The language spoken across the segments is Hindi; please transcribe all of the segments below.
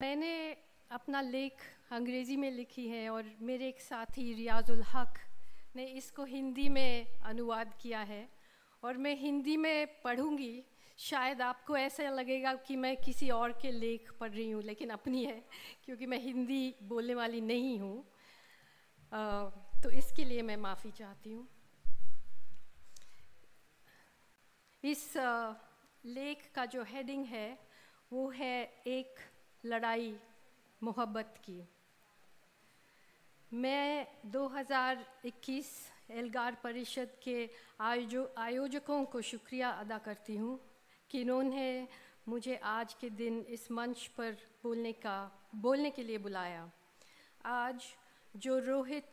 मैंने अपना लेख अंग्रेज़ी में लिखी है और मेरे एक साथी रियाजुल हक ने इसको हिंदी में अनुवाद किया है और मैं हिंदी में पढ़ूंगी। शायद आपको ऐसा लगेगा कि मैं किसी और के लेख पढ़ रही हूँ, लेकिन अपनी है क्योंकि मैं हिंदी बोलने वाली नहीं हूँ। तो इसके लिए मैं माफ़ी चाहती हूँ। इस लेख का जो हेडिंग है वो है एक लड़ाई मोहब्बत की। मैं 2021 एल्गार परिषद के आयोजकों को शुक्रिया अदा करती हूँ कि इन्होंने मुझे आज के दिन इस मंच पर बोलने के लिए बुलाया। आज जो रोहित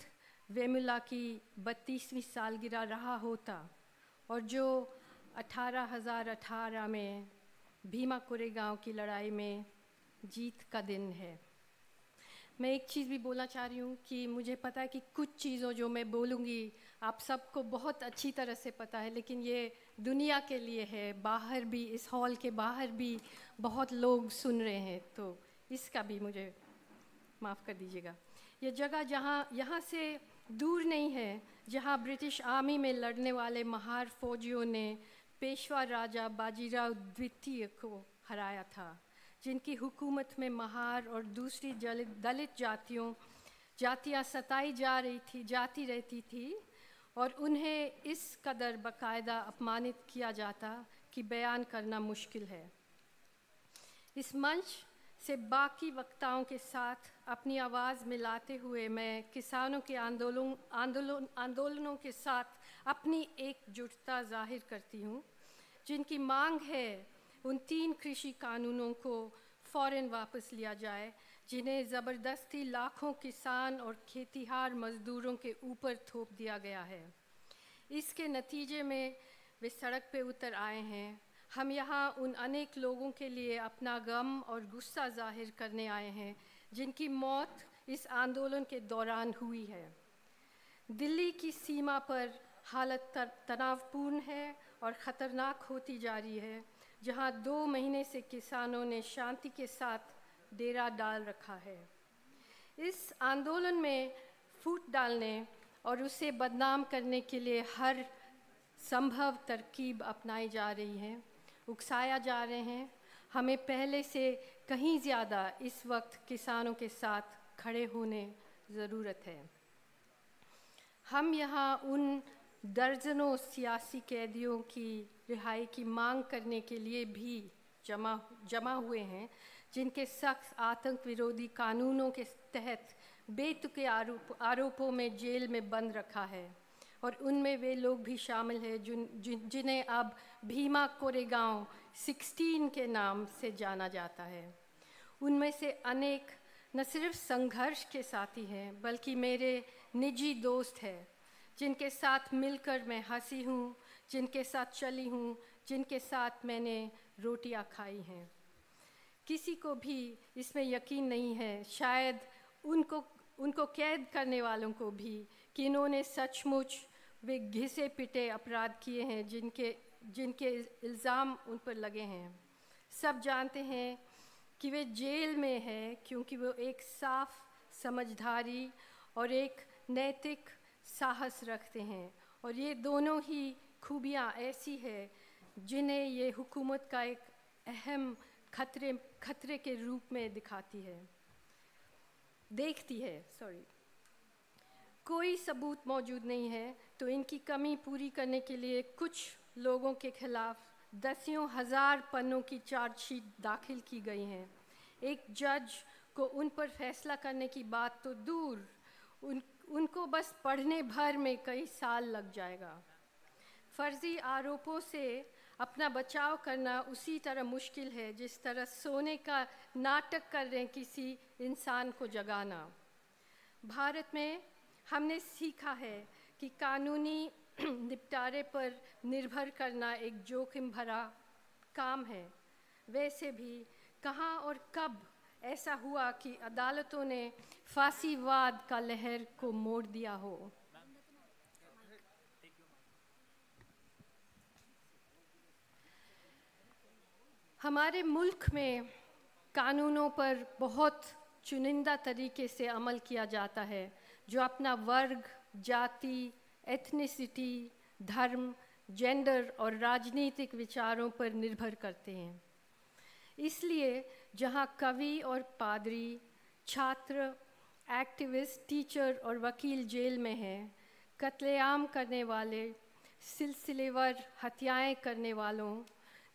वेमुला की 32वीं सालगिरह रहा होता और जो 1818 में भीमा कोरेगांव की लड़ाई में जीत का दिन है। मैं एक चीज़ भी बोलना चाह रही हूँ कि मुझे पता है कि कुछ चीज़ों जो मैं बोलूँगी आप सबको बहुत अच्छी तरह से पता है, लेकिन ये दुनिया के लिए है, बाहर भी, इस हॉल के बाहर भी बहुत लोग सुन रहे हैं, तो इसका भी मुझे माफ़ कर दीजिएगा। ये जगह यहाँ से दूर नहीं है जहाँ ब्रिटिश आर्मी में लड़ने वाले महार फौजियों ने पेशवा राजा बाजीराव द्वितीय को हराया था, जिनकी हुकूमत में महार और दूसरी दलित जातियाँ सताई जाती रहती थी और उन्हें इस कदर बाकायदा अपमानित किया जाता कि बयान करना मुश्किल है। इस मंच से बाकी वक्ताओं के साथ अपनी आवाज़ मिलाते हुए मैं किसानों के आंदोलनों के साथ अपनी एकजुटता जाहिर करती हूँ, जिनकी मांग है उन 3 कृषि कानूनों को फ़ौरन वापस लिया जाए, जिन्हें ज़बरदस्ती लाखों किसान और खेतीहार मज़दूरों के ऊपर थोप दिया गया है। इसके नतीजे में वे सड़क पे उतर आए हैं। हम यहाँ उन अनेक लोगों के लिए अपना गम और गुस्सा जाहिर करने आए हैं जिनकी मौत इस आंदोलन के दौरान हुई है। दिल्ली की सीमा पर हालत तनावपूर्ण है और ख़तरनाक होती जा रही है, जहां 2 महीने से किसानों ने शांति के साथ डेरा डाल रखा है। इस आंदोलन में फूट डालने और उसे बदनाम करने के लिए हर संभव तरकीब अपनाई जा रही है, उकसाया जा रहे हैं। हमें पहले से कहीं ज़्यादा इस वक्त किसानों के साथ खड़े होने ज़रूरत है। हम यहाँ उन दर्जनों सियासी कैदियों की रिहाई की मांग करने के लिए भी जमा हुए हैं, जिनके सख्त आतंक विरोधी कानूनों के तहत बेतुके आरोपों में जेल में बंद रखा है, और उनमें वे लोग भी शामिल हैं जिन्हें अब भीमा कोरेगांव 16 के नाम से जाना जाता है। उनमें से अनेक न सिर्फ संघर्ष के साथी हैं, बल्कि मेरे निजी दोस्त हैं, जिनके साथ मिलकर मैं हंसी हूँ, जिनके साथ चली हूँ, जिनके साथ मैंने रोटियां खाई हैं। किसी को भी इसमें यकीन नहीं है, शायद उनको कैद करने वालों को भी, कि इन्होंने सचमुच वे घिसे पिटे अपराध किए हैं जिनके इल्ज़ाम उन पर लगे हैं। सब जानते हैं कि वे जेल में हैं क्योंकि वो एक साफ समझदारी और एक नैतिक साहस रखते हैं, और ये दोनों ही खूबियाँ ऐसी हैं जिन्हें ये हुकूमत का एक अहम खतरे के रूप में देखती है। कोई सबूत मौजूद नहीं है, तो इनकी कमी पूरी करने के लिए कुछ लोगों के खिलाफ दसियों हज़ार पन्नों की चार्जशीट दाखिल की गई हैं। एक जज को उन पर फैसला करने की बात तो दूर, उनको बस पढ़ने भर में कई साल लग जाएगा। फर्जी आरोपों से अपना बचाव करना उसी तरह मुश्किल है जिस तरह सोने का नाटक कर रहे किसी इंसान को जगाना। भारत में हमने सीखा है कि कानूनी निपटारे पर निर्भर करना एक जोखिम भरा काम है। वैसे भी कहाँ और कब ऐसा हुआ कि अदालतों ने फांसीवाद का लहर को मोड़ दिया हो। हमारे मुल्क में कानूनों पर बहुत चुनिंदा तरीके से अमल किया जाता है, जो अपना वर्ग, जाति, एथनिसिटी, धर्म, जेंडर और राजनीतिक विचारों पर निर्भर करते हैं। इसलिए जहां कवि और पादरी, छात्र, एक्टिविस्ट, टीचर और वकील जेल में हैं, कत्लेआम करने वाले, सिलसिलेवर हत्याएं करने वालों,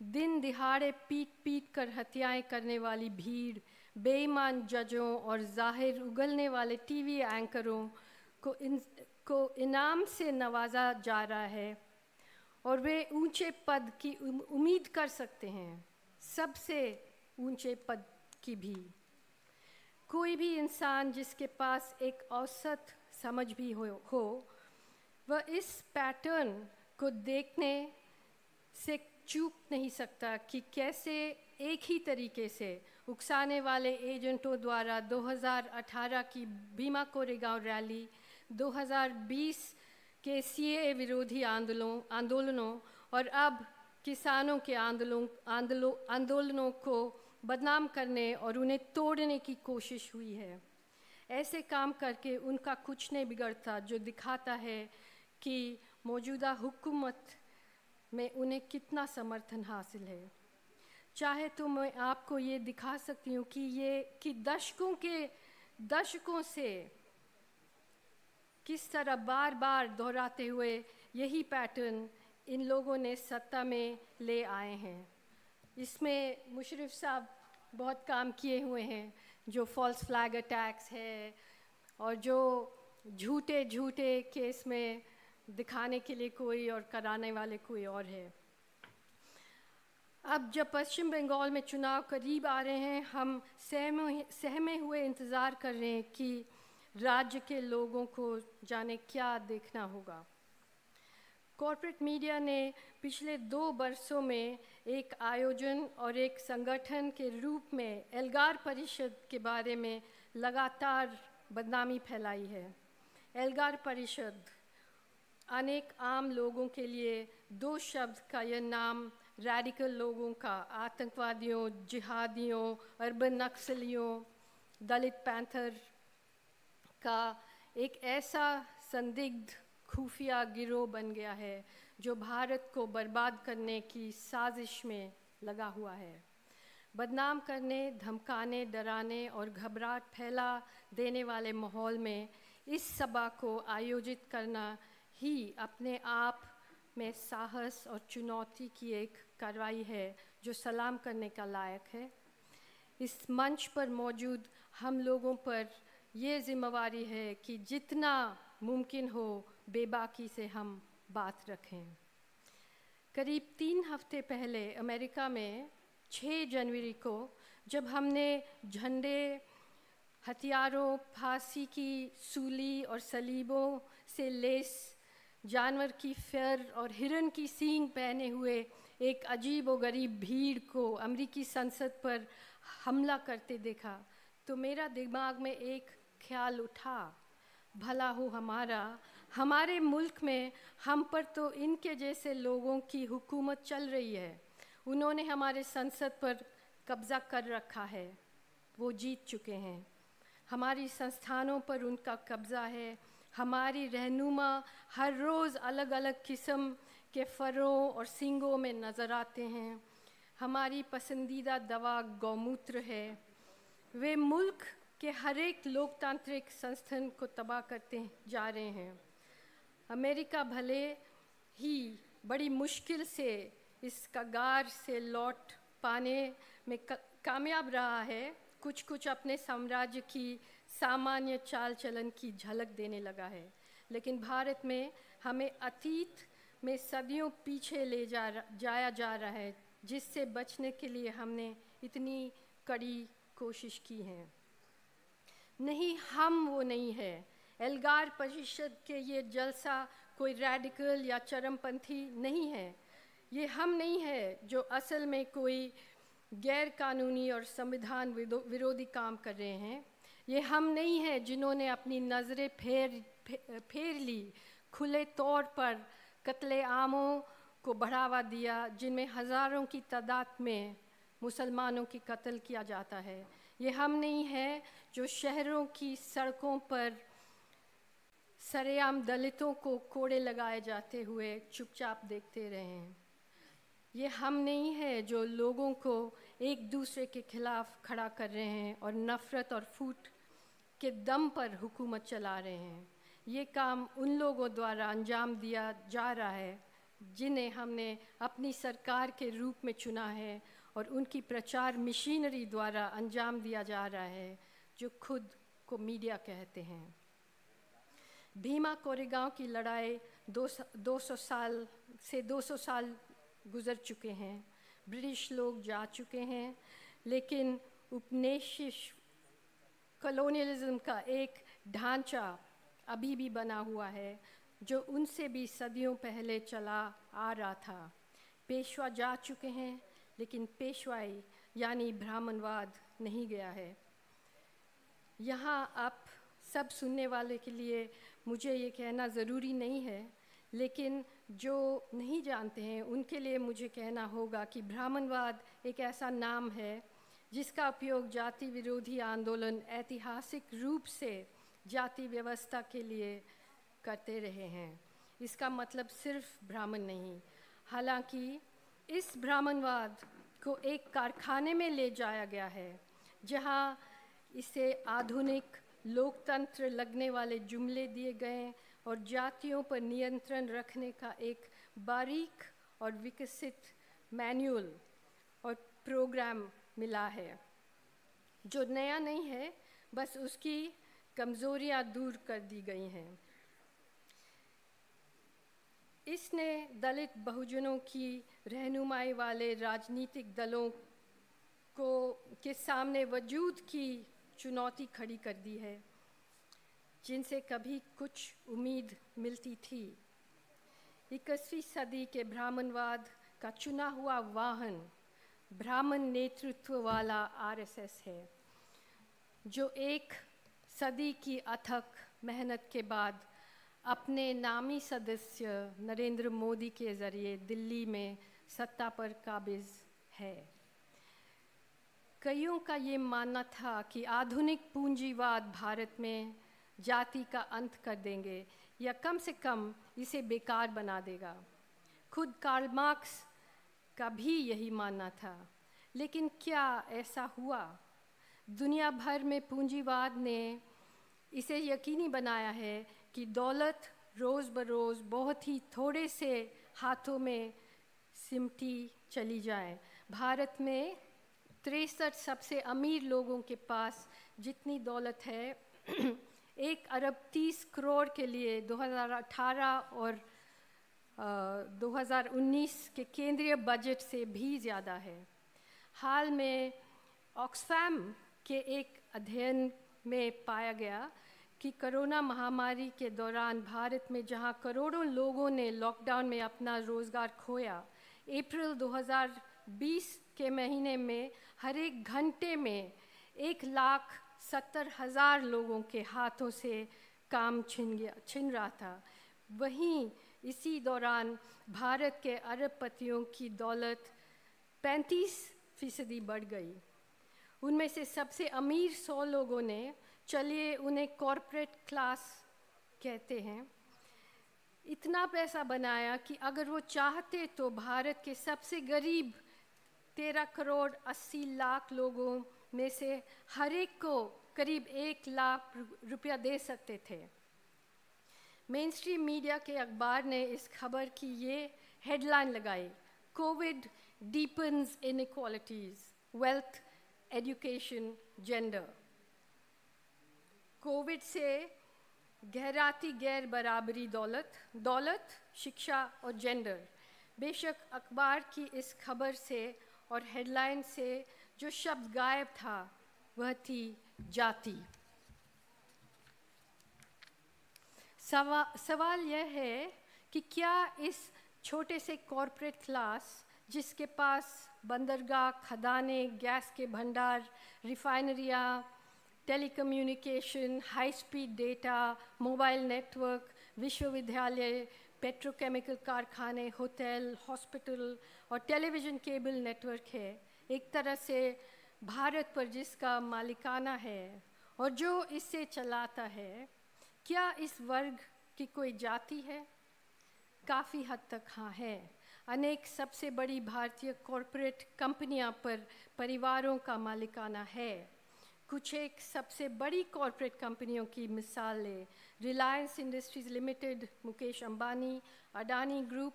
दिन दिहाड़े पीट कर हत्याएं करने वाली भीड़, बेईमान जजों और जाहिर उगलने वाले टीवी एंकरों को इनाम से नवाजा जा रहा है और वे ऊंचे पद की उम्मीद कर सकते हैं, सबसे ऊंचे पद की भी। कोई भी इंसान जिसके पास एक औसत समझ भी हो वह इस पैटर्न को देखने से चूक नहीं सकता कि कैसे एक ही तरीके से उकसाने वाले एजेंटों द्वारा 2018 की भीमा कोरेगांव रैली, 2020 के सीएए विरोधी आंदोलनों और अब किसानों के आंदोलनों को बदनाम करने और उन्हें तोड़ने की कोशिश हुई है। ऐसे काम करके उनका कुछ नहीं बिगड़ता, जो दिखाता है कि मौजूदा हुकूमत में उन्हें कितना समर्थन हासिल है। चाहे तो मैं आपको ये दिखा सकती हूँ कि दशकों से किस तरह बार बार दोहराते हुए यही पैटर्न इन लोगों ने सत्ता में ले आए हैं। इसमें मुशर्रफ साहब बहुत काम किए हुए हैं, जो फॉल्स फ्लैग अटैक्स है और जो झूठे केस में दिखाने के लिए कोई और कराने वाले कोई और है। अब जब पश्चिम बंगाल में चुनाव करीब आ रहे हैं, हम सहमे हुए इंतज़ार कर रहे हैं कि राज्य के लोगों को जाने क्या देखना होगा। कॉर्पोरेट मीडिया ने पिछले 2 वर्षों में एक आयोजन और एक संगठन के रूप में एल्गार परिषद के बारे में लगातार बदनामी फैलाई है। एल्गार परिषद अनेक आम लोगों के लिए 2 शब्द का यह नाम रैडिकल लोगों का, आतंकवादियों, जिहादियों, अर्बन नक्सलियों, दलित पैंथर का एक ऐसा संदिग्ध खुफिया गिरोह बन गया है जो भारत को बर्बाद करने की साजिश में लगा हुआ है। बदनाम करने, धमकाने, डराने और घबराहट फैला देने वाले माहौल में इस सभा को आयोजित करना ही अपने आप में साहस और चुनौती की एक कार्रवाई है जो सलाम करने का लायक है। इस मंच पर मौजूद हम लोगों पर ये जिम्मेवारी है कि जितना मुमकिन हो बेबाकी से हम बात रखें। करीब 3 हफ्ते पहले अमेरिका में 6 जनवरी को जब हमने झंडे, हथियारों, फांसी की सूली और सलीबों से लेस जानवर की फर और हिरन की सींग पहने हुए एक अजीब व गरीब भीड़ को अमेरिकी संसद पर हमला करते देखा, तो मेरा दिमाग में एक ख्याल उठा, भला हो हमारे मुल्क में हम पर तो इनके जैसे लोगों की हुकूमत चल रही है। उन्होंने हमारे संसद पर कब्ज़ा कर रखा है, वो जीत चुके हैं। हमारी संस्थानों पर उनका कब्ज़ा है। हमारी रहनुमा हर रोज़ अलग अलग किस्म के फरों और सींगों में नज़र आते हैं। हमारी पसंदीदा दवा गौमूत्र है। वे मुल्क के हर एक लोकतांत्रिक संस्थान को तबाह करते जा रहे हैं। अमेरिका भले ही बड़ी मुश्किल से इस कगार से लौट पाने में कामयाब रहा है, कुछ अपने साम्राज्य की सामान्य चाल चलन की झलक देने लगा है, लेकिन भारत में हमें अतीत में सदियों पीछे ले जाया जा रहा है, जिससे बचने के लिए हमने इतनी कड़ी कोशिश की है। नहीं, हम वो नहीं है। एल्गार परिषद के ये जलसा कोई रैडिकल या चरमपंथी नहीं है। ये हम नहीं है जो असल में कोई गैर कानूनी और संविधान विरोधी काम कर रहे हैं। ये हम नहीं है जिन्होंने अपनी नज़रें फेर ली खुले तौर पर कत्लेआमों को बढ़ावा दिया, जिनमें हज़ारों की तादाद में मुसलमानों की कत्ल किया जाता है। ये हम नहीं है जो शहरों की सड़कों पर सरेआम दलितों को कोड़े लगाए जाते हुए चुपचाप देखते रहे हैं। ये हम नहीं है जो लोगों को एक दूसरे के खिलाफ खड़ा कर रहे हैं और नफ़रत और फूट के दम पर हुकूमत चला रहे हैं। ये काम उन लोगों द्वारा अंजाम दिया जा रहा है जिन्हें हमने अपनी सरकार के रूप में चुना है, और उनकी प्रचार मशीनरी द्वारा अंजाम दिया जा रहा है जो खुद को मीडिया कहते हैं। भीमा कोरेगांव की लड़ाई 200 साल गुजर चुके हैं। ब्रिटिश लोग जा चुके हैं, लेकिन उपनिवेश कॉलोनियलिज्म का एक ढांचा अभी भी बना हुआ है जो उनसे भी सदियों पहले चला आ रहा था। पेशवा जा चुके हैं, लेकिन पेशवाई यानी ब्राह्मणवाद नहीं गया है। यहाँ आप सब सुनने वाले के लिए मुझे ये कहना ज़रूरी नहीं है, लेकिन जो नहीं जानते हैं उनके लिए मुझे कहना होगा कि ब्राह्मणवाद एक ऐसा नाम है जिसका उपयोग जाति विरोधी आंदोलन ऐतिहासिक रूप से जाति व्यवस्था के लिए करते रहे हैं। इसका मतलब सिर्फ ब्राह्मण नहीं, हालांकि इस ब्राह्मणवाद को एक कारखाने में ले जाया गया है जहां इसे आधुनिक लोकतंत्र लगने वाले जुमले दिए गए और जातियों पर नियंत्रण रखने का एक बारीक और विकसित मैनुअल और प्रोग्राम मिला है जो नया नहीं है, बस उसकी कमज़ोरियां दूर कर दी गई हैं। इसने दलित बहुजनों की रहनुमाई वाले राजनीतिक दलों के सामने वजूद की चुनौती खड़ी कर दी है जिनसे कभी कुछ उम्मीद मिलती थी। 21वीं सदी के ब्राह्मणवाद का चुना हुआ वाहन ब्राह्मण नेतृत्व वाला आरएसएस है, जो एक सदी की अथक मेहनत के बाद अपने नामी सदस्य नरेंद्र मोदी के ज़रिए दिल्ली में सत्ता पर काबिज है। कईयों का ये मानना था कि आधुनिक पूंजीवाद भारत में जाति का अंत कर देंगे या कम से कम इसे बेकार बना देगा। खुद कार्ल मार्क्स का भी यही मानना था, लेकिन क्या ऐसा हुआ? दुनिया भर में पूंजीवाद ने इसे यकीनी बनाया है कि दौलत रोज़ बरोज़ बहुत ही थोड़े से हाथों में सिमटी चली जाए। भारत में 63 सबसे अमीर लोगों के पास जितनी दौलत है 1 अरब 30 करोड़ के लिए 2018 और 2019 के केंद्रीय बजट से भी ज़्यादा है। हाल में ऑक्सफैम के एक अध्ययन में पाया गया कि कोरोना महामारी के दौरान भारत में जहां करोड़ों लोगों ने लॉकडाउन में अपना रोज़गार खोया, अप्रैल 2020 के महीने में हर एक घंटे में 1,70,000 लोगों के हाथों से काम छिन रहा था। वहीं इसी दौरान भारत के अरबपतियों की दौलत 35% बढ़ गई। उनमें से सबसे अमीर 100 लोगों ने, चलिए उन्हें कॉरपोरेट क्लास कहते हैं, इतना पैसा बनाया कि अगर वो चाहते तो भारत के सबसे गरीब 13 करोड़ 80 लाख लोगों में से हर एक को करीब 1 लाख रुपया दे सकते थे। मेन स्ट्रीम मीडिया के अखबार ने इस खबर की ये हेडलाइन लगाई, covid deepens inequalities, wealth, education, gender. Covid से गहराती गैर बराबरी दौलत, शिक्षा और जेंडर। बेशक अखबार की इस खबर से और हेडलाइन से जो शब्द गायब था वह थी जाति। सवाल यह है कि क्या इस छोटे से कॉरपोरेट क्लास जिसके पास बंदरगाह, खदानें, गैस के भंडार, रिफाइनरियाँ, telecommunication, high speed data, mobile network, विश्वविद्यालय, पेट्रोकेमिकल कारखाने, होटल, हॉस्पिटल और टेलीविज़न केबल नेटवर्क है, एक तरह से भारत पर जिसका मालिकाना है और जो इसे चलाता है, क्या इस वर्ग की कोई जाति है? काफ़ी हद तक हाँ है। अनेक सबसे बड़ी भारतीय कॉरपोरेट कंपनियां पर परिवारों का मालिकाना है। कुछ एक सबसे बड़ी कॉरपोरेट कंपनियों की मिसाल लें: Reliance Industries Limited, Mukesh Ambani, Adani group,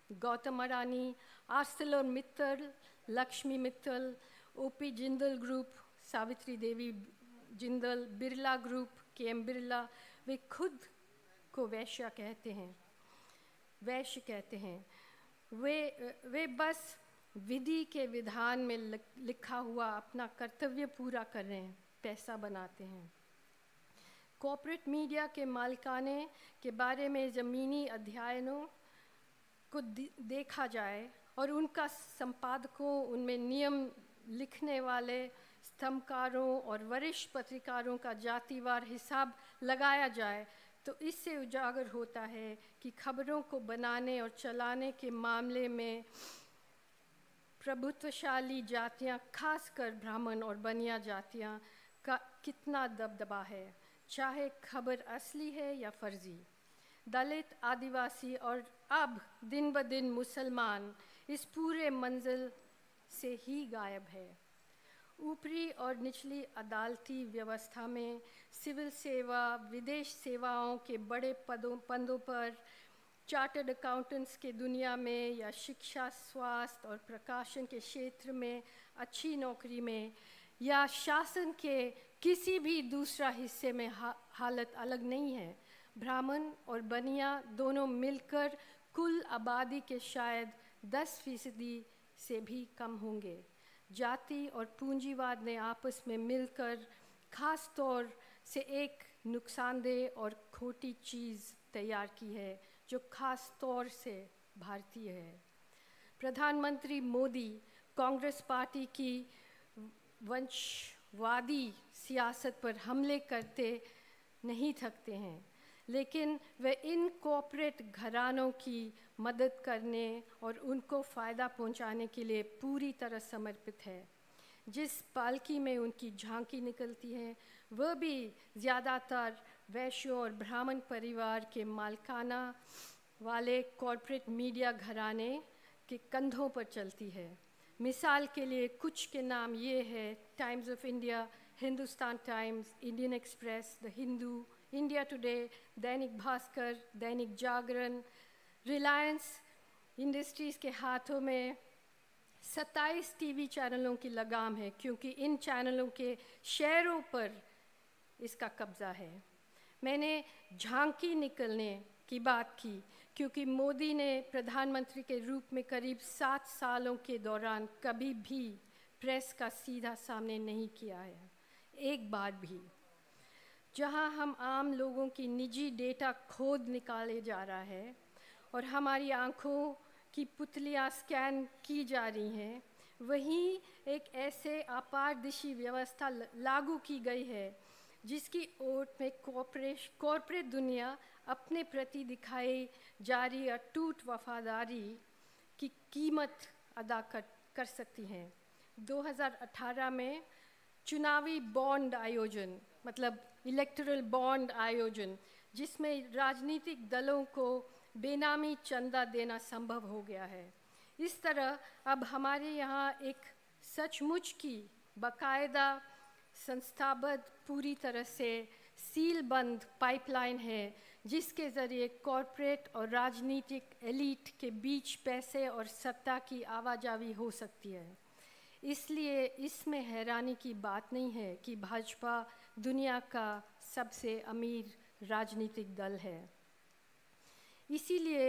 Gautam Adani, Arcelor Mittal, Lakshmi Mittal, OP Jindal group, Savitri Devi Jindal, Birla group, KM Birla. वे खुद को वैश्य कहते हैं। वे बस विधि के विधान में लिखा हुआ अपना कर्तव्य पूरा कर रहे हैं, पैसा बनाते हैं। कॉर्पोरेट मीडिया के मालिकाने के बारे में ज़मीनी अध्ययनों को देखा जाए और उनका संपादकों, उनमें नियम लिखने वाले स्तंभकारों और वरिष्ठ पत्रकारों का जातिवार हिसाब लगाया जाए, तो इससे उजागर होता है कि खबरों को बनाने और चलाने के मामले में प्रभुत्वशाली जातियां, खासकर ब्राह्मण और बनिया जातियां का कितना दबदबा है, चाहे खबर असली है या फर्जी। दलित, आदिवासी और अब दिन ब दिन मुसलमान इस पूरे मंजिल से ही गायब है। ऊपरी और निचली अदालती व्यवस्था में, सिविल सेवा, विदेश सेवाओं के बड़े पदों पर, चार्टर्ड अकाउंटेंट्स के दुनिया में, या शिक्षा, स्वास्थ्य और प्रकाशन के क्षेत्र में अच्छी नौकरी में, या शासन के किसी भी दूसरा हिस्से में हालत अलग नहीं है। ब्राह्मण और बनिया दोनों मिलकर कुल आबादी के शायद 10% से भी कम होंगे। जाति और पूंजीवाद ने आपस में मिलकर खास तौर से एक नुकसानदेह और खोटी चीज़ तैयार की है, जो खास तौर से भारतीय है। प्रधानमंत्री मोदी कांग्रेस पार्टी की वंशवादी सियासत पर हमले करते नहीं थकते हैं, लेकिन वे इन कॉर्पोरेट घरानों की मदद करने और उनको फ़ायदा पहुंचाने के लिए पूरी तरह समर्पित है। जिस पालकी में उनकी झांकी निकलती है, वह भी ज़्यादातर वैश्यों और ब्राह्मण परिवार के मालिकाना वाले कॉर्पोरेट मीडिया घराने के कंधों पर चलती है। मिसाल के लिए कुछ के नाम ये है: times of India, Hindustan times, Indian express, the Hindu, India today, Dainik Bhaskar, Dainik Jagran. Reliance industries के हाथों में 27 टीवी चैनलों की लगाम है, क्योंकि इन चैनलों के शेयरों पर इसका कब्ज़ा है। मैंने झांकी निकलने की बात की क्योंकि मोदी ने प्रधानमंत्री के रूप में करीब 7 सालों के दौरान कभी भी प्रेस का सीधा सामने नहीं किया है, एक बार भी। जहां हम आम लोगों की निजी डेटा खोद निकाले जा रहा है और हमारी आंखों की पुतलियां स्कैन की जा रही हैं, वहीं एक ऐसे अपारदर्शी व्यवस्था लागू की गई है जिसकी ओर में कॉर्पोरेट दुनिया अपने प्रति दिखाई जा रही अटूट वफादारी की कीमत अदा कर सकती हैं। 2018 में चुनावी बॉन्ड आयोजन, मतलब इलेक्टोरल बॉन्ड आयोजन, जिसमें राजनीतिक दलों को बेनामी चंदा देना संभव हो गया है। इस तरह अब हमारे यहाँ एक सचमुच की बाकायदा संस्थाबद्ध, पूरी तरह से सीलबंद पाइपलाइन है, जिसके ज़रिए कॉरपोरेट और राजनीतिक एलीट के बीच पैसे और सत्ता की आवाजाही हो सकती है। इसलिए इसमें हैरानी की बात नहीं है कि भाजपा दुनिया का सबसे अमीर राजनीतिक दल है। इसीलिए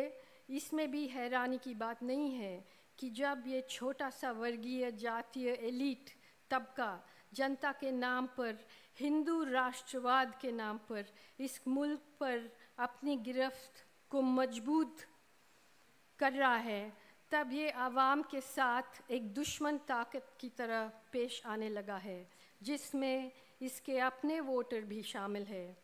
इसमें भी हैरानी की बात नहीं है कि जब ये छोटा सा वर्गीय जातीय एलीट तबका जनता के नाम पर, हिंदू राष्ट्रवाद के नाम पर इस मुल्क पर अपनी गिरफ्त को मजबूत कर रहा है, तब ये आवाम के साथ एक दुश्मन ताकत की तरह पेश आने लगा है, जिसमें इसके अपने वोटर भी शामिल है।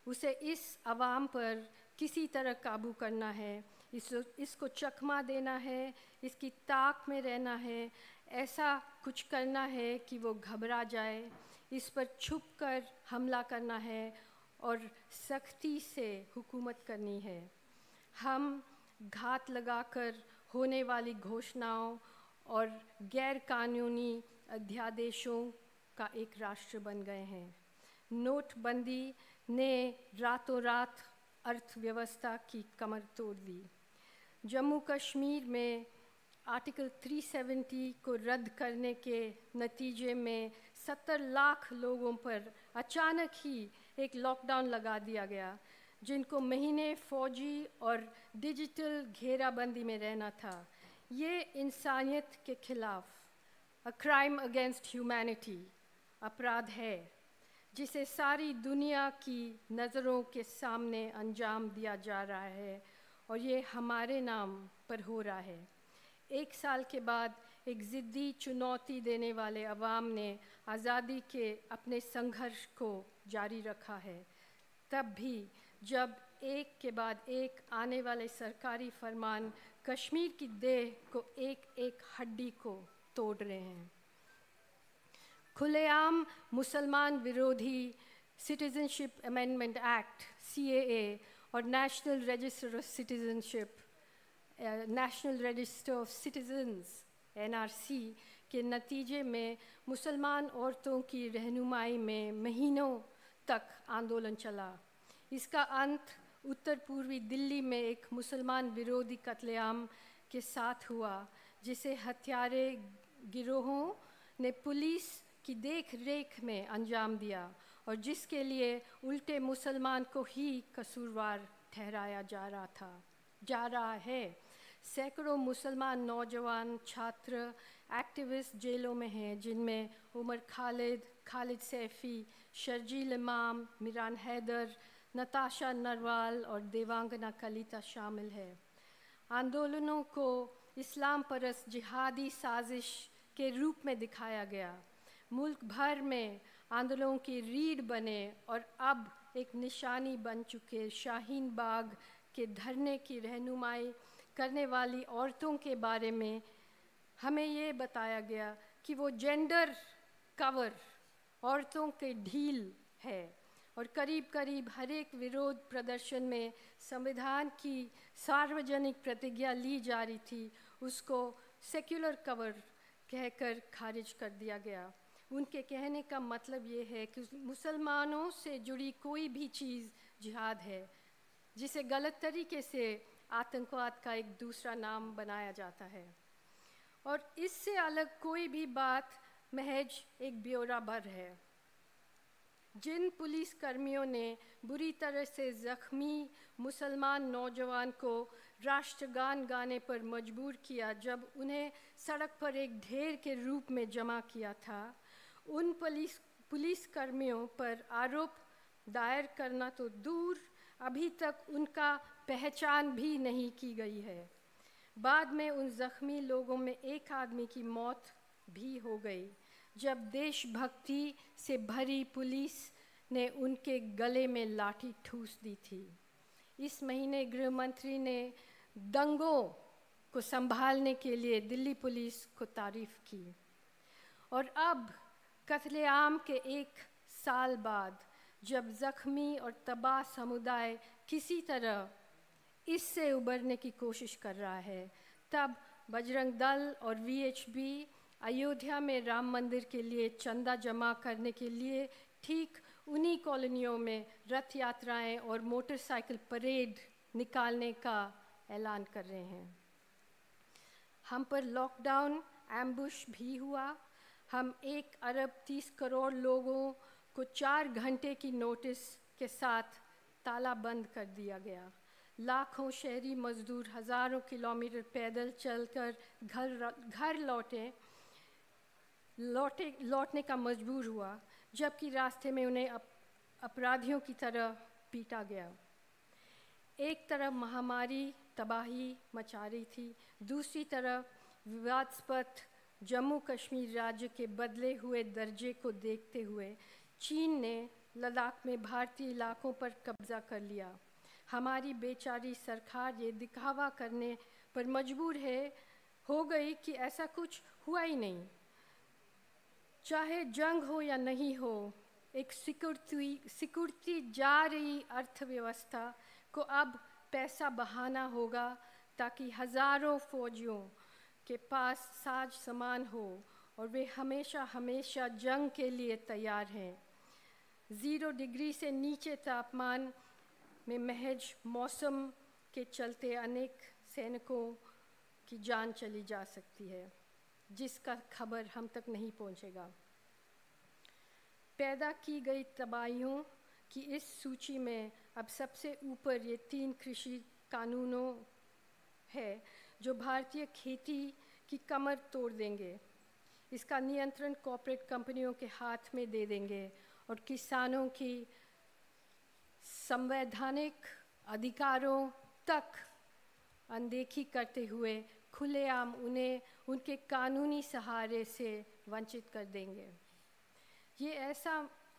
उसे इस आवाम पर किसी तरह काबू करना है, इसको चकमा देना है, इसकी ताक में रहना है, ऐसा कुछ करना है कि वो घबरा जाए, इस पर छुप कर हमला करना है और सख्ती से हुकूमत करनी है। हम घात लगाकर होने वाली घोषणाओं और गैर कानूनी अध्यादेशों का एक राष्ट्र बन गए हैं। नोटबंदी ने रातों रात अर्थव्यवस्था की कमर तोड़ दी। जम्मू कश्मीर में आर्टिकल 370 को रद्द करने के नतीजे में 70 लाख लोगों पर अचानक ही एक लॉकडाउन लगा दिया गया, जिनको महीने फौजी और डिजिटल घेराबंदी में रहना था। ये इंसानियत के खिलाफ अ क्राइम अगेंस्ट ह्यूमैनिटी अपराध है, जिसे सारी दुनिया की नज़रों के सामने अंजाम दिया जा रहा है और ये हमारे नाम पर हो रहा है। एक साल के बाद एक ज़िद्दी चुनौती देने वाले अवाम ने आज़ादी के अपने संघर्ष को जारी रखा है, तब भी जब एक के बाद एक आने वाले सरकारी फरमान कश्मीर की देह को एक एक हड्डी को तोड़ रहे हैं। खुलेआम मुसलमान विरोधी सिटीजनशिप अमेंडमेंट एक्ट CAA और national register of citizenship national register of citizens NRC के नतीजे में मुसलमान औरतों की रहनुमाई में महीनों तक आंदोलन चला। इसका अंत उत्तर पूर्वी दिल्ली में एक मुसलमान विरोधी कत्लेआम के साथ हुआ, जिसे हत्यारे गिरोहों ने पुलिस की देख रेख में अंजाम दिया और जिसके लिए उल्टे मुसलमान को ही कसूरवार ठहराया जा रहा है। सैकड़ों मुसलमान नौजवान छात्र एक्टिविस्ट जेलों में हैं, जिनमें उमर खालिद सैफ़ी, शर्जील इमाम, मिरान हैदर, नताशा नरवाल और देवांगना कलिता शामिल है। आंदोलनों को इस्लाम परस्त जिहादी साजिश के रूप में दिखाया गया। मुल्क भर में आंदोलनों की रीढ़ बने और अब एक निशानी बन चुके शाहीन बाग के धरने की रहनुमाई करने वाली औरतों के बारे में हमें ये बताया गया कि वो जेंडर कवर औरतों के ढील है और करीब करीब हर एक विरोध प्रदर्शन में संविधान की सार्वजनिक प्रतिज्ञा ली जा रही थी, उसको सेक्युलर कवर कहकर खारिज कर दिया गया। उनके कहने का मतलब ये है कि मुसलमानों से जुड़ी कोई भी चीज़ जिहाद है, जिसे गलत तरीके से आतंकवाद का एक दूसरा नाम बनाया जाता है और इससे अलग कोई भी बात महज एक ब्यौरा भर है। जिन पुलिस कर्मियों ने बुरी तरह से ज़ख्मी मुसलमान नौजवान को राष्ट्रगान गाने पर मजबूर किया, जब उन्हें सड़क पर एक ढेर के रूप में जमा किया था, उन पुलिस कर्मियों पर आरोप दायर करना तो दूर, अभी तक उनका पहचान भी नहीं की गई है। बाद में उन ज़ख्मी लोगों में एक आदमी की मौत भी हो गई, जब देशभक्ति से भरी पुलिस ने उनके गले में लाठी ठूस दी थी। इस महीने गृह मंत्री ने दंगों को संभालने के लिए दिल्ली पुलिस को तारीफ़ की और अब कत्लेआम के एक साल बाद, जब ज़ख्मी और तबाह समुदाय किसी तरह इससे उबरने की कोशिश कर रहा है, तब बजरंग दल और VHP अयोध्या में राम मंदिर के लिए चंदा जमा करने के लिए ठीक उन्हीं कॉलोनियों में रथ यात्राएं और मोटरसाइकिल परेड निकालने का ऐलान कर रहे हैं। हम पर लॉकडाउन एम्बुश भी हुआ। हम 1 अरब 30 करोड़ लोगों को 4 घंटे की नोटिस के साथ ताला बंद कर दिया गया। लाखों शहरी मजदूर हज़ारों किलोमीटर पैदल चलकर घर लौटने का मजबूर हुआ, जबकि रास्ते में उन्हें अपराधियों की तरह पीटा गया। एक तरफ महामारी तबाही मचा रही थी, दूसरी तरफ विवादास्पद जम्मू कश्मीर राज्य के बदले हुए दर्जे को देखते हुए चीन ने लद्दाख में भारतीय इलाकों पर कब्जा कर लिया। हमारी बेचारी सरकार ये दिखावा करने पर मजबूर हो गई कि ऐसा कुछ हुआ ही नहीं। चाहे जंग हो या नहीं हो, एक सिकुड़ती जा रही अर्थव्यवस्था को अब पैसा बहाना होगा ताकि हज़ारों फौजियों के पास साज सामान हो और वे हमेशा हमेशा जंग के लिए तैयार हैं। 0 डिग्री से नीचे तापमान में महज मौसम के चलते अनेक सैनिकों की जान चली जा सकती है, जिसका खबर हम तक नहीं पहुंचेगा। पैदा की गई तबाहियों की इस सूची में अब सबसे ऊपर ये 3 कृषि कानूनों है जो भारतीय खेती की कमर तोड़ देंगे। इसका नियंत्रण कॉर्पोरेट कंपनियों के हाथ में दे देंगे और किसानों की संवैधानिक अधिकारों तक अनदेखी करते हुए खुलेआम उन्हें उनके कानूनी सहारे से वंचित कर देंगे। ये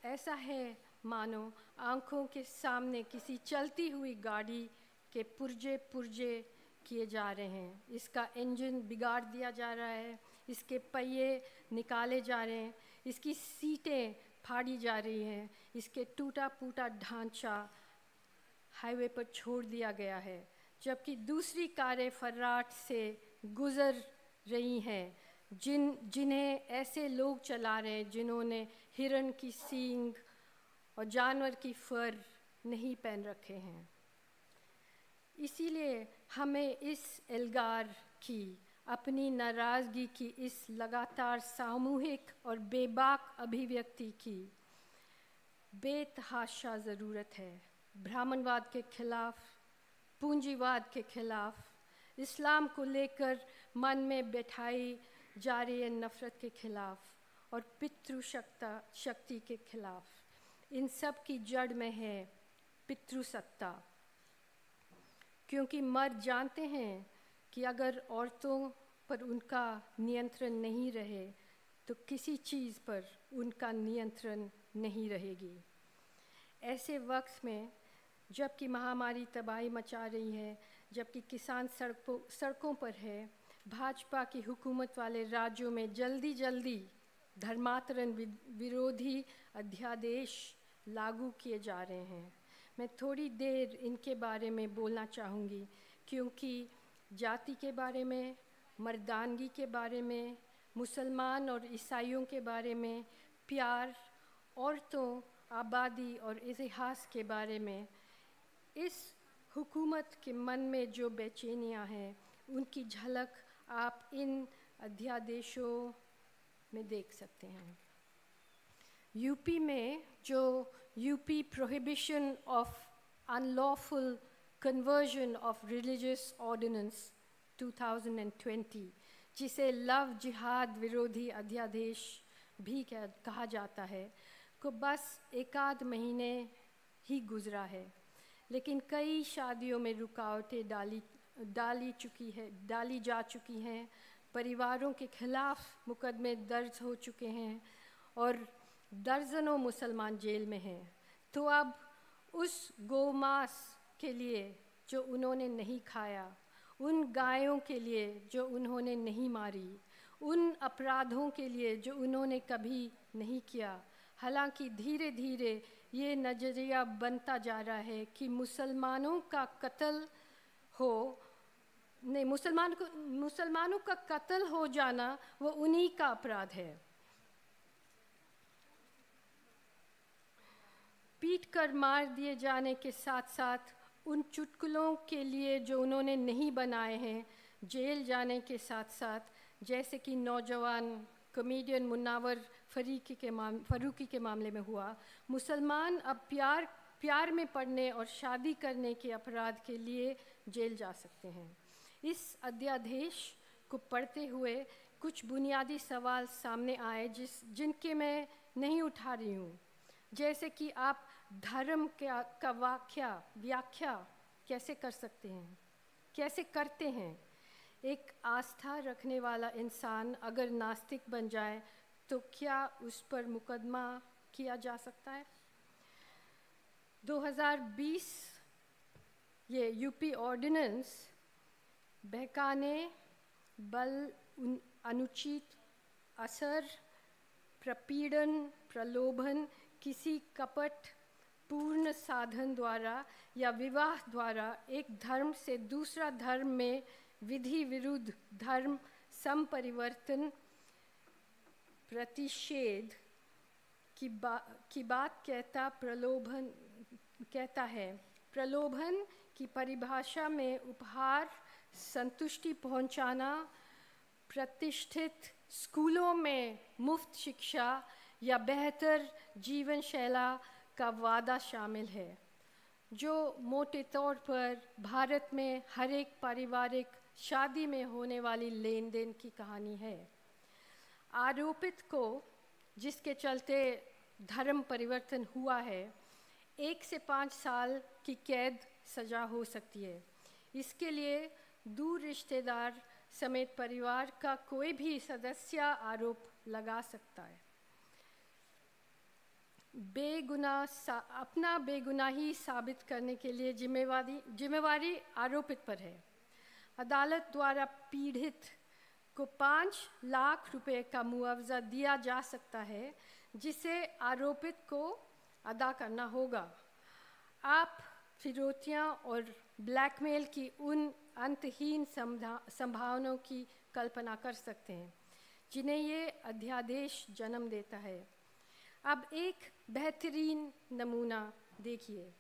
ऐसा है मानो आँखों के सामने किसी चलती हुई गाड़ी के पुर्जे किए जा रहे हैं। इसका इंजन बिगाड़ दिया जा रहा है, इसके पहिए निकाले जा रहे हैं, इसकी सीटें फाड़ी जा रही हैं, इसके टूटा फूटा ढांचा हाईवे पर छोड़ दिया गया है, जबकि दूसरी कारें फर्राट से गुजर रही हैं जिन्हें ऐसे लोग चला रहे हैं जिन्होंने हिरण की सींग और जानवर की फर नहीं पहन रखे हैं। इसीलिए हमें इस एल्गार की अपनी नाराज़गी की इस लगातार सामूहिक और बेबाक अभिव्यक्ति की बेतहाशा ज़रूरत है। ब्राह्मणवाद के खिलाफ, पूंजीवाद के खिलाफ, इस्लाम को लेकर मन में बैठाई जा रही नफ़रत के खिलाफ और पितृशक्ति के खिलाफ। इन सब की जड़ में है पितृसत्ता, क्योंकि मर्द जानते हैं कि अगर औरतों पर उनका नियंत्रण नहीं रहे तो किसी चीज़ पर उनका नियंत्रण नहीं रहेगी। ऐसे वक्त में जबकि महामारी तबाही मचा रही है, जबकि किसान सड़कों पर है, भाजपा की हुकूमत वाले राज्यों में जल्दी धर्मांतरण विरोधी अध्यादेश लागू किए जा रहे हैं। मैं थोड़ी देर इनके बारे में बोलना चाहूँगी, क्योंकि जाति के बारे में, मर्दानगी के बारे में, मुसलमान और ईसाइयों के बारे में, प्यार, औरतों, आबादी और इतिहास के बारे में इस हुकूमत के मन में जो बेचैनियाँ हैं उनकी झलक आप इन अध्यादेशों में देख सकते हैं। यूपी में जो UP prohibition of unlawful conversion of religious ordinance 2020, जिसे लव जिहाद विरोधी अध्यादेश भी कहा जाता है, को बस 1 महीने ही गुजरा है, लेकिन कई शादियों में रुकावटें डाली जा चुकी हैं, परिवारों के खिलाफ मुकदमे दर्ज हो चुके हैं और दर्जनों मुसलमान जेल में हैं। तो अब उस गौमांस के लिए जो उन्होंने नहीं खाया, उन गायों के लिए जो उन्होंने नहीं मारी, उन अपराधों के लिए जो उन्होंने कभी नहीं किया, हालांकि धीरे धीरे ये नज़रिया बनता जा रहा है कि मुसलमानों का कत्ल हो जाना वो उन्हीं का अपराध है। पीट कर मार दिए जाने के साथ साथ उन चुटकुलों के लिए जो उन्होंने नहीं बनाए हैं जेल जाने के साथ साथ, जैसे कि नौजवान कॉमेडियन मुन्नावर फ़रूकी के मामले में हुआ, मुसलमान अब प्यार में पड़ने और शादी करने के अपराध के लिए जेल जा सकते हैं। इस अध्यादेश को पढ़ते हुए कुछ बुनियादी सवाल सामने आए जिनके मैं नहीं उठा रही हूँ, जैसे कि आप धर्म का व्याख्या कैसे कर सकते हैं, कैसे करते हैं। एक आस्था रखने वाला इंसान अगर नास्तिक बन जाए तो क्या उस पर मुकदमा किया जा सकता है? 2020 ये यूपी ऑर्डिनेंस बहकाने, बल, अनुचित असर, प्रपीड़न, प्रलोभन, किसी कपट पूर्ण साधन द्वारा या विवाह द्वारा एक धर्म से दूसरा धर्म में विधि विरुद्ध धर्म संपरिवर्तन, प्रतिषेध की बात कहता है। प्रलोभन की परिभाषा में उपहार, संतुष्टि पहुंचाना, प्रतिष्ठित स्कूलों में मुफ्त शिक्षा या बेहतर जीवन शैली का वादा शामिल है, जो मोटे तौर पर भारत में हर एक पारिवारिक शादी में होने वाली लेन देन की कहानी है। आरोपित को जिसके चलते धर्म परिवर्तन हुआ है 1 से 5 साल की कैद सज़ा हो सकती है। इसके लिए दूर रिश्तेदार समेत परिवार का कोई भी सदस्य आरोप लगा सकता है। अपना बेगुनाही साबित करने के लिए जिम्मेवारी आरोपित पर है। अदालत द्वारा पीड़ित को 5 लाख रुपए का मुआवजा दिया जा सकता है, जिसे आरोपित को अदा करना होगा। आप फिरौतियाँ और ब्लैकमेल की उन अंतहीन संभावनाओं की कल्पना कर सकते हैं जिन्हें ये अध्यादेश जन्म देता है। अब एक बेहतरीन नमूना देखिए।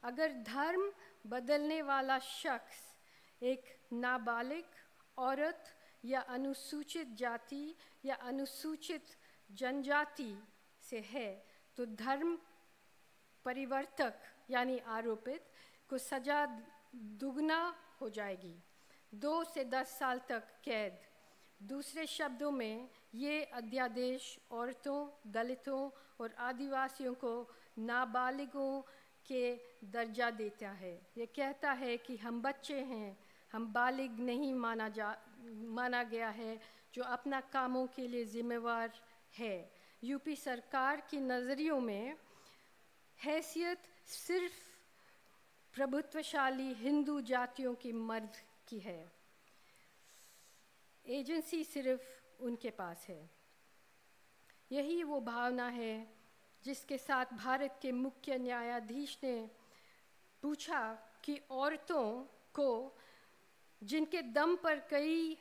अगर धर्म बदलने वाला शख्स एक नाबालिग औरत या अनुसूचित जाति या अनुसूचित जनजाति से है, तो धर्म परिवर्तक यानी आरोपित को सज़ा दुगना हो जाएगी, 2 से 10 साल तक कैद। दूसरे शब्दों में ये अध्यादेश औरतों, दलितों और आदिवासियों को नाबालिगों के दर्जा देता है। ये कहता है कि हम बच्चे हैं, हम बालिग नहीं माना गया है, जो अपना कामों के लिए जिम्मेवार है। यूपी सरकार की नज़रियों में हैसियत सिर्फ प्रभुत्वशाली हिंदू जातियों की मर्द की है, एजेंसी सिर्फ उनके पास है। यही वो भावना है जिसके साथ भारत के मुख्य न्यायाधीश ने पूछा कि औरतों को, जिनके दम पर कई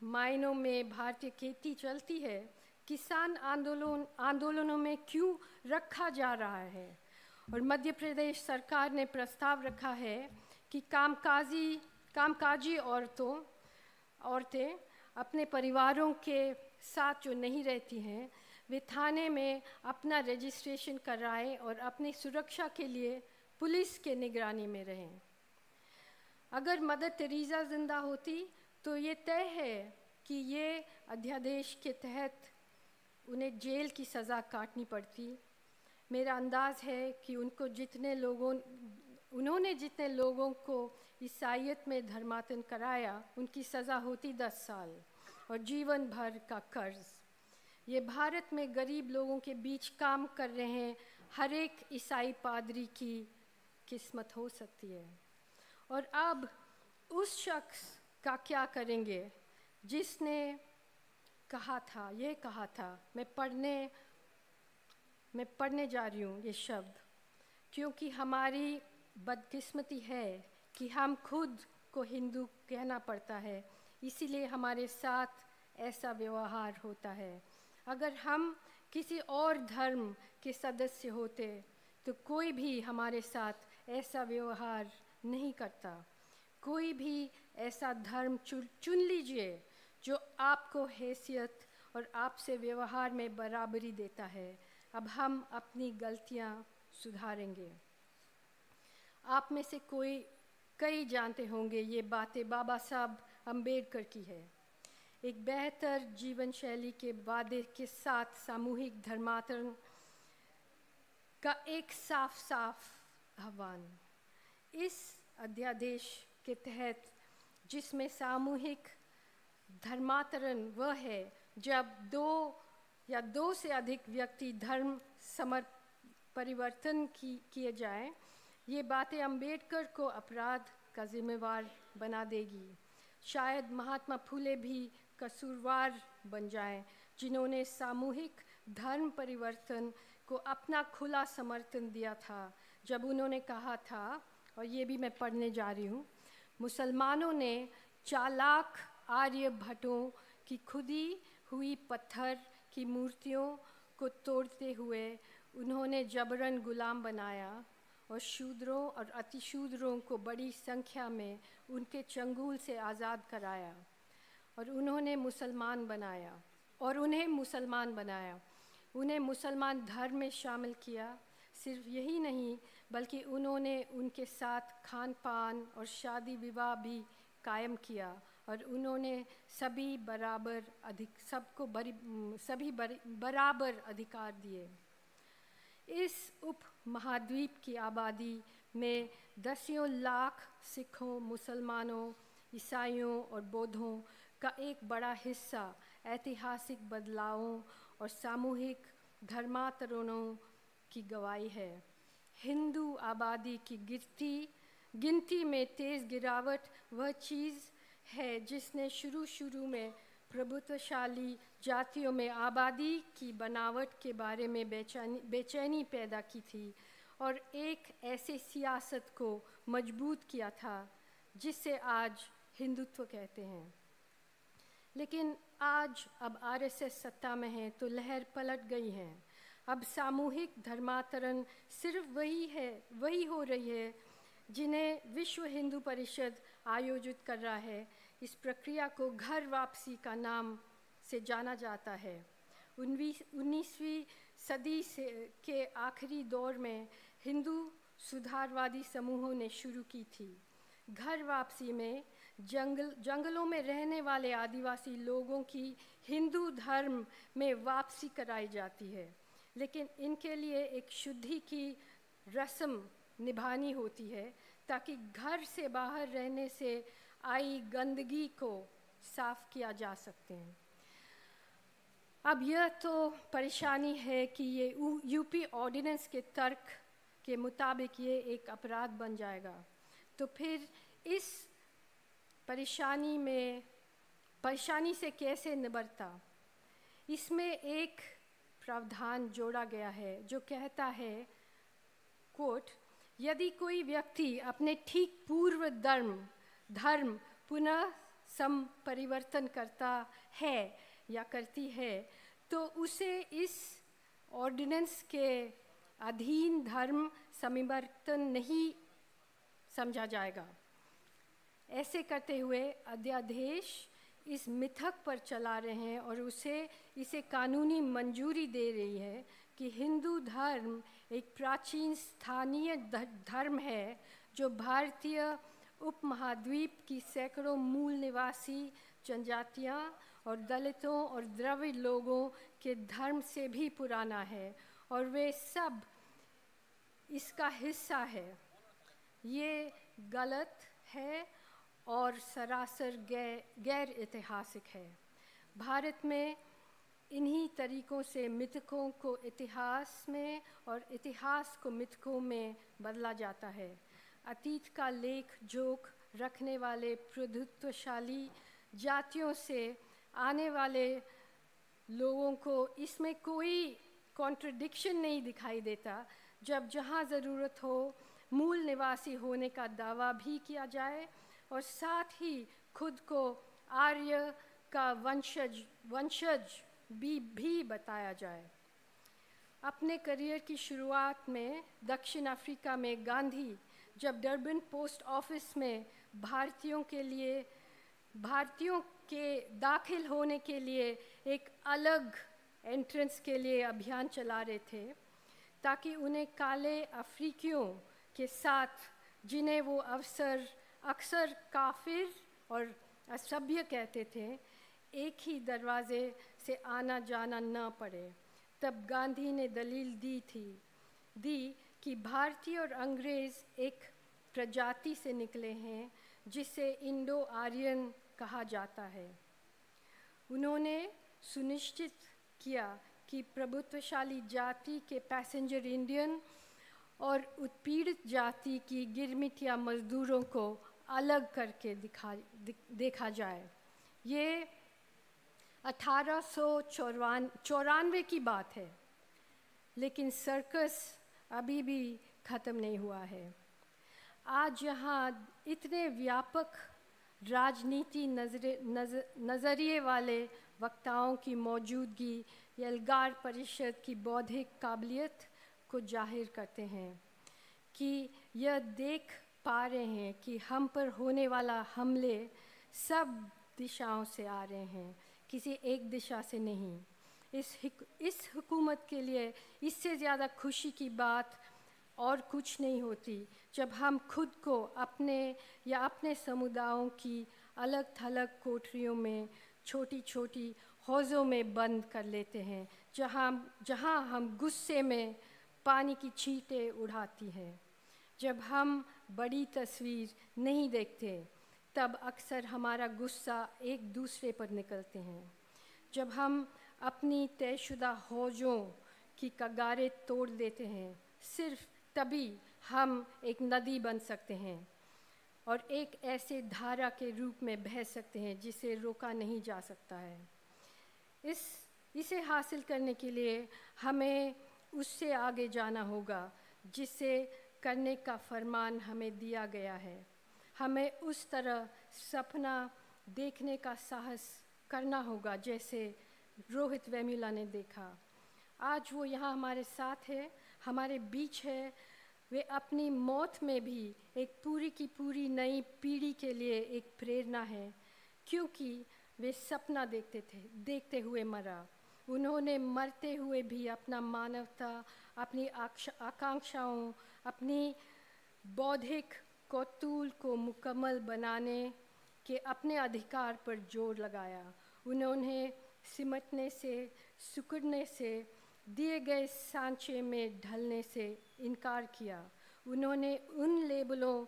मायनों में भारतीय खेती चलती है, किसान आंदोलनों में क्यों रखा जा रहा है। और मध्य प्रदेश सरकार ने प्रस्ताव रखा है कि कामकाजी औरतें अपने परिवारों के साथ जो नहीं रहती हैं, वे थाने में अपना रजिस्ट्रेशन कराएं और अपनी सुरक्षा के लिए पुलिस के निगरानी में रहें। अगर मदर टेरेसा जिंदा होती तो ये तय है कि ये अध्यादेश के तहत उन्हें जेल की सज़ा काटनी पड़ती। मेरा अंदाज़ है कि उन्होंने जितने लोगों को ईसाईयत में धर्मांतरण कराया, उनकी सज़ा होती 10 साल और जीवन भर का कर्ज। ये भारत में गरीब लोगों के बीच काम कर रहे हैं हर एक ईसाई पादरी की किस्मत हो सकती है। और अब उस शख्स का क्या करेंगे जिसने कहा था, मैं पढ़ने जा रही हूँ ये शब्द, क्योंकि हमारी बदकिस्मती है कि हम खुद को हिंदू कहना पड़ता है, इसीलिए हमारे साथ ऐसा व्यवहार होता है। अगर हम किसी और धर्म के सदस्य होते तो कोई भी हमारे साथ ऐसा व्यवहार नहीं करता। कोई भी ऐसा धर्म चुन लीजिए जो आपको हैसियत और आपसे व्यवहार में बराबरी देता है। अब हम अपनी गलतियां सुधारेंगे। आप में से कई जानते होंगे ये बातें बाबा साहब अम्बेडकर की है। एक बेहतर जीवन शैली के वादे के साथ सामूहिक धर्मांतरण का एक साफ आह्वान। इस अध्यादेश के तहत, जिसमें सामूहिक धर्मांतरण वह है जब 2 से अधिक व्यक्ति धर्म परिवर्तन किए जाएं, ये बातें अंबेडकर को अपराध का जिम्मेवार बना देगी। शायद महात्मा फुले भी कसूरवार बन जाएं, जिन्होंने सामूहिक धर्म परिवर्तन को अपना खुला समर्थन दिया था, जब उन्होंने कहा था, और ये भी मैं पढ़ने जा रही हूँ, मुसलमानों ने चालाक आर्यभट्टों की खुदी हुई पत्थर की मूर्तियों को तोड़ते हुए उन्होंने जबरन गुलाम बनाया और शूद्रों और अतिशूद्रों को बड़ी संख्या में उनके चंगुल से आज़ाद कराया और उन्हें मुसलमान बनाया। उन्हें मुसलमान धर्म में शामिल किया। सिर्फ यही नहीं, बल्कि उन्होंने उनके साथ खान पान और शादी विवाह भी कायम किया और उन्होंने सभी बराबर अधिकार दिए। इस उप महाद्वीप की आबादी में दसियों लाख सिखों, मुसलमानों, ईसाइयों और बौद्धों का एक बड़ा हिस्सा ऐतिहासिक बदलावों और सामूहिक धर्मांतरणों की गवाही है। हिंदू आबादी की गिनती में तेज़ गिरावट वह चीज़ है जिसने शुरू में प्रभुत्वशाली जातियों में आबादी की बनावट के बारे में बेचैनी पैदा की थी और एक ऐसे सियासत को मजबूत किया था जिसे आज हिंदुत्व कहते हैं। लेकिन आज अब आरएसएस सत्ता में है तो लहर पलट गई है। अब सामूहिक धर्मांतरण सिर्फ वही हो रही है जिन्हें विश्व हिंदू परिषद आयोजित कर रहा है। इस प्रक्रिया को घर वापसी का नाम से जाना जाता है। 19वीं सदी के आखिरी दौर में हिंदू सुधारवादी समूहों ने शुरू की थी। घर वापसी में जंगलों में रहने वाले आदिवासी लोगों की हिंदू धर्म में वापसी कराई जाती है, लेकिन इनके लिए एक शुद्धि की रस्म निभानी होती है ताकि घर से बाहर रहने से आई गंदगी को साफ किया जा सकते हैं। अब यह तो परेशानी है कि ये यूपी ऑर्डिनेंस के तर्क के मुताबिक ये एक अपराध बन जाएगा, तो फिर इस परेशानी से कैसे निबरता। इसमें एक प्रावधान जोड़ा गया है जो कहता है, कोट, यदि कोई व्यक्ति अपने ठीक पूर्व धर्म पुनः संपरिवर्तन करता है या करती है तो उसे इस ऑर्डिनेंस के अधीन धर्म संपरिवर्तन नहीं समझा जाएगा। ऐसे करते हुए अध्यादेश इस मिथक पर चला रहे हैं और इसे कानूनी मंजूरी दे रही है कि हिंदू धर्म एक प्राचीन स्थानीय धर्म है जो भारतीय उपमहाद्वीप की सैकड़ों मूल निवासी जनजातियां और दलितों और द्रविड़ लोगों के धर्म से भी पुराना है और वे सब इसका हिस्सा है। ये गलत है और सरासर गैर ऐतिहासिक है। भारत में इन्हीं तरीक़ों से मिथकों को इतिहास में और इतिहास को मिथकों में बदला जाता है। अतीत का लेख जोख रखने वाले प्रभुत्वशाली जातियों से आने वाले लोगों को इसमें कोई कॉन्ट्रडिक्शन नहीं दिखाई देता जब जहाँ ज़रूरत हो मूल निवासी होने का दावा भी किया जाए और साथ ही खुद को आर्य का वंशज भी बताया जाए। अपने करियर की शुरुआत में दक्षिण अफ्रीका में गांधी जब डरबन पोस्ट ऑफिस में भारतीयों के दाखिल होने के लिए एक अलग एंट्रेंस के लिए अभियान चला रहे थे ताकि उन्हें काले अफ्रीकियों के साथ, जिन्हें वो अक्सर काफिर और असभ्य कहते थे, एक ही दरवाजे से आना जाना न पड़े। तब गांधी ने दलील दी कि भारतीय और अंग्रेज़ एक प्रजाति से निकले हैं जिसे इंडो आर्यन कहा जाता है। उन्होंने सुनिश्चित किया कि प्रभुत्वशाली जाति के पैसेंजर इंडियन और उत्पीड़ित जाति की गिरमिटिया मजदूरों को अलग करके देखा जाए। ये 1894 की बात है, लेकिन सर्कस अभी भी ख़त्म नहीं हुआ है। आज यहाँ इतने व्यापक राजनीति नज़रिए वाले वक्ताओं की मौजूदगी यलगार परिषद की बौद्धिक काबिलियत को जाहिर करते हैं कि यह देख पा रहे हैं कि हम पर होने वाला हमले सब दिशाओं से आ रहे हैं, किसी एक दिशा से नहीं। इस हुकूमत के लिए इससे ज़्यादा खुशी की बात और कुछ नहीं होती जब हम खुद को अपने या अपने समुदायों की अलग थलग कोठरियों में, छोटी छोटी हौज़ों में बंद कर लेते हैं, जहाँ हम गुस्से में पानी की छींटें उड़ाती हैं। जब हम बड़ी तस्वीर नहीं देखते, तब अक्सर हमारा गुस्सा एक दूसरे पर निकलते हैं। जब हम अपनी तयशुदा हौज़ों की कगारें तोड़ देते हैं, सिर्फ तभी हम एक नदी बन सकते हैं और एक ऐसे धारा के रूप में बह सकते हैं जिसे रोका नहीं जा सकता है। इसे हासिल करने के लिए हमें उससे आगे जाना होगा जिसे करने का फरमान हमें दिया गया है। हमें उस तरह सपना देखने का साहस करना होगा जैसे रोहित वेमुला ने देखा। आज वो यहाँ हमारे साथ है, हमारे बीच है। वे अपनी मौत में भी एक पूरी की पूरी नई पीढ़ी के लिए एक प्रेरणा है, क्योंकि वे सपना देखते हुए मरा। उन्होंने मरते हुए भी अपना मानवता, अपनी आकांक्षाओं, अपनी बौद्धिक कौतूल को मुकम्मल बनाने के अपने अधिकार पर जोर लगाया। उन्होंने सिमटने से, सिकुड़ने से, दिए गए सांचे में ढलने से इनकार किया। उन्होंने उन लेबलों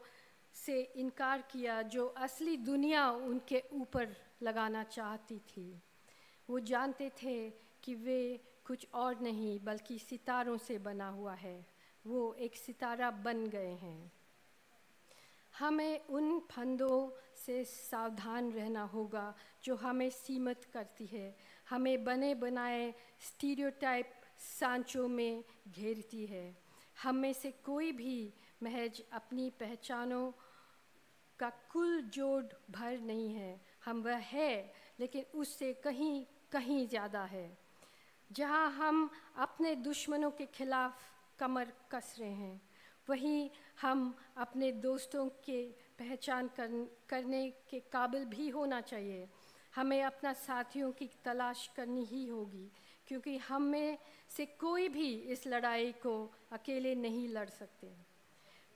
से इनकार किया जो असली दुनिया उनके ऊपर लगाना चाहती थी। वो जानते थे कि वे कुछ और नहीं बल्कि सितारों से बना हुआ है। वो एक सितारा बन गए हैं। हमें उन फंदों से सावधान रहना होगा जो हमें सीमित करती है, हमें बने बनाए स्टीरियोटाइप सांचों में घेरती है। हम में से कोई भी महज अपनी पहचानों का कुल जोड़ भर नहीं है। हम वह है, लेकिन उससे कहीं कहीं ज़्यादा है। जहाँ हम अपने दुश्मनों के खिलाफ कमर कस रहे हैं, वहीं हम अपने दोस्तों के पहचान करने के काबिल भी होना चाहिए। हमें अपना साथियों की तलाश करनी ही होगी, क्योंकि हम में से कोई भी इस लड़ाई को अकेले नहीं लड़ सकते।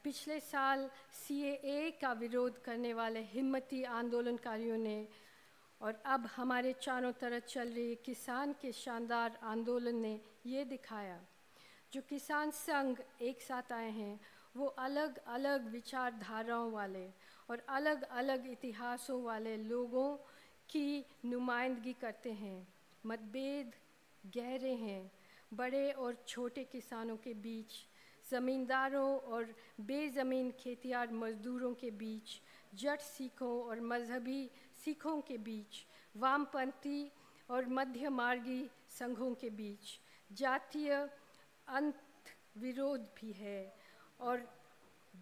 पिछले साल CAA का विरोध करने वाले हिम्मती आंदोलनकारियों ने और अब हमारे चारों तरफ चल रही किसान के शानदार आंदोलन ने ये दिखाया। जो किसान संघ एक साथ आए हैं, वो अलग अलग विचारधाराओं वाले और अलग अलग इतिहासों वाले लोगों की नुमाइंदगी करते हैं। मतभेद गहरे हैं, बड़े और छोटे किसानों के बीच, ज़मींदारों और बेज़मीन खेतियार मज़दूरों के बीच, जट सिखों और मजहबी सिखों के बीच, वामपंथी और मध्यमार्गी संघों के बीच। जातीय अंत विरोध भी है और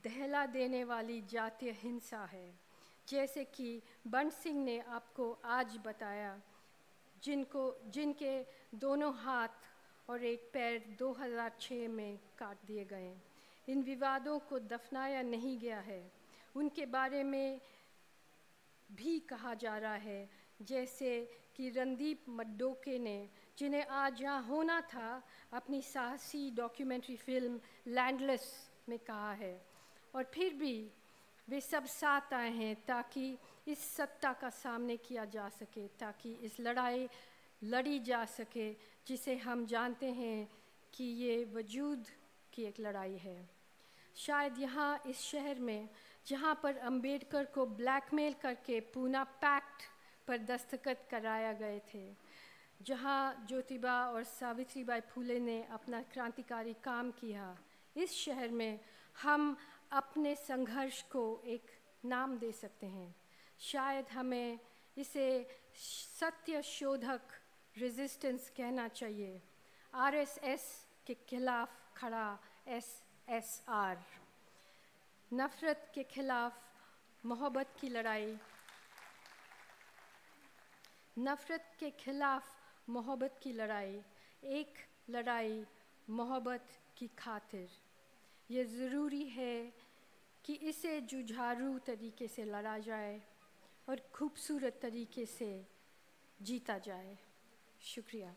दहला देने वाली जातीय हिंसा है, जैसे कि बंट सिंह ने आपको आज बताया, जिनके दोनों हाथ और एक पैर 2006 में काट दिए गए। इन विवादों को दफनाया नहीं गया है। उनके बारे में भी कहा जा रहा है, जैसे कि रणदीप मड्डोके ने, जिन्हें आज यहाँ होना था, अपनी साहसी डॉक्यूमेंट्री फिल्म लैंडलेस में कहा है। और फिर भी वे सब साथ आए हैं ताकि इस सत्ता का सामने किया जा सके, ताकि इस लड़ाई लड़ी जा सके जिसे हम जानते हैं कि ये वजूद की एक लड़ाई है। शायद यहाँ इस शहर में, जहाँ पर अंबेडकर को ब्लैकमेल करके पूना पैक्ट पर दस्तखत कराया गए थे, जहाँ ज्योतिबा और सावित्रीबाई फुले ने अपना क्रांतिकारी काम किया, इस शहर में हम अपने संघर्ष को एक नाम दे सकते हैं। शायद हमें इसे सत्य शोधक रेजिस्टेंस कहना चाहिए। आरएसएस के खिलाफ खड़ा एसएसआर। नफ़रत के खिलाफ मोहब्बत की लड़ाई। नफ़रत के खिलाफ मोहब्बत की लड़ाई, एक लड़ाई मोहब्बत की खातिर। ये ज़रूरी है कि इसे जुझारू तरीके से लड़ा जाए और खूबसूरत तरीके से जीता जाए। शुक्रिया।